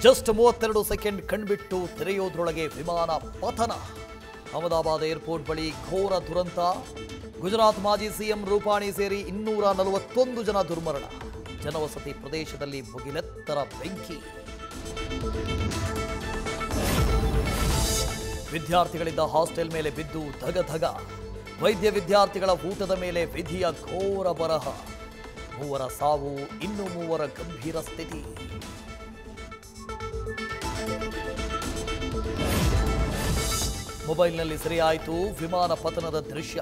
Just 32 second ಕಣ್ಬಿಟ್ಟು ತೆರೆಯೋದ್ರೊಳಗೆ ವಿಮಾನ ಪತನ. Ahmedabad airport ಬಳಿ ಘೋರ ದುರಂತ. ಗುಜರಾತ್ ಮಾಜಿ ಸಿಎಂ ರೂಪಾಣಿ ಸೇರಿ 241 ಜನ ದುರ್ಮರಣ. ಜನವಸತಿ ಪ್ರದೇಶದಲ್ಲಿ ಮುಗಿಲೆತ್ತರ ಬೆಂಕಿ. ವಿದ್ಯಾರ್ಥಿಗಳಿದ್ದ ಹಾಸ್ಟೆಲ್ ಮೇಲೆ ಬಿದ್ದು ಧಗಧಗ. ವೈದ್ಯ ವಿದ್ಯಾರ್ಥಿಗಳ ಊಟದ ಮೇಲೆ ವಿಧಿಯ ಘೋರ ಬರಹ. 3 ಸಾವು, ಇನ್ನೂ 3 ಗಂಭೀರ ಸ್ಥಿತಿ. ಮೊಬೈಲ್ನಲ್ಲಿ ಸೆರೆಯಾಯಿತು ವಿಮಾನ ಪತನದ ದೃಶ್ಯ.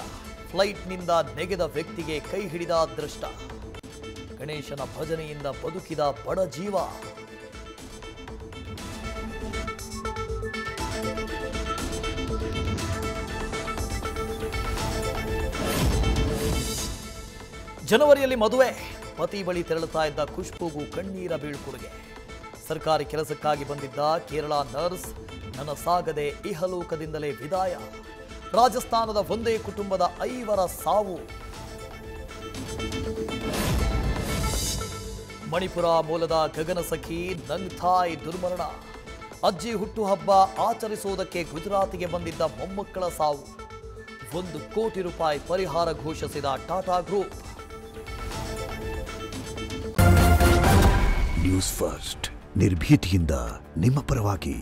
ಫ್ಲೈಟ್ನಿಂದ ನೆಗೆದ ವ್ಯಕ್ತಿಗೆ ಕೈ ಹಿಡಿದ ಅದೃಷ್ಟ. ಗಣೇಶನ ಭಜನೆಯಿಂದ ಬದುಕಿದ ಬಡ ಜೀವ. ಜನವರಿಯಲ್ಲಿ ಮದುವೆ. ಪತಿ ಬಳಿ ತೆರಳುತ್ತಾ ಇದ್ದ ಖುಷ್ಬೂಗೂ ಕಣ್ಣೀರ ಬೀಳ್ಕೊಡುಗೆ. ಸರ್ಕಾರಿ ಕೆಲಸಕ್ಕಾಗಿ ಬಂದಿದ್ದ ಕೇರಳ ನರ್ಸ್ ನನಸಾಗದೆ ಇಹಲೋಕದಿಂದಲೇ ವಿದಾಯ. ರಾಜಸ್ಥಾನದ ಒಂದೇ ಕುಟುಂಬದ 5 ಸಾವು. ಮಣಿಪುರ ಮೂಲದ ಗಗನಸಖಿ ನಂಗ್ಥಾಯ್ ದುರ್ಮರಣ. ಅಜ್ಜಿ ಹುಟ್ಟುಹಬ್ಬ ಆಚರಿಸುವುದಕ್ಕೆ ಗುಜರಾತಿಗೆ ಬಂದಿದ್ದ ಮೊಮ್ಮಕ್ಕಳ ಸಾವು. 1 ಕೋಟಿ ರೂಪಾಯಿ ಪರಿಹಾರ ಘೋಷಿಸಿದ ಟಾಟಾ ಗ್ರೂಪ್. ನ್ಯೂಸ್ ಫಸ್ಟ್ ನಿರ್ಭೀತಿಯಿಂದ ನಿಮ್ಮ ಪರವಾಗಿ.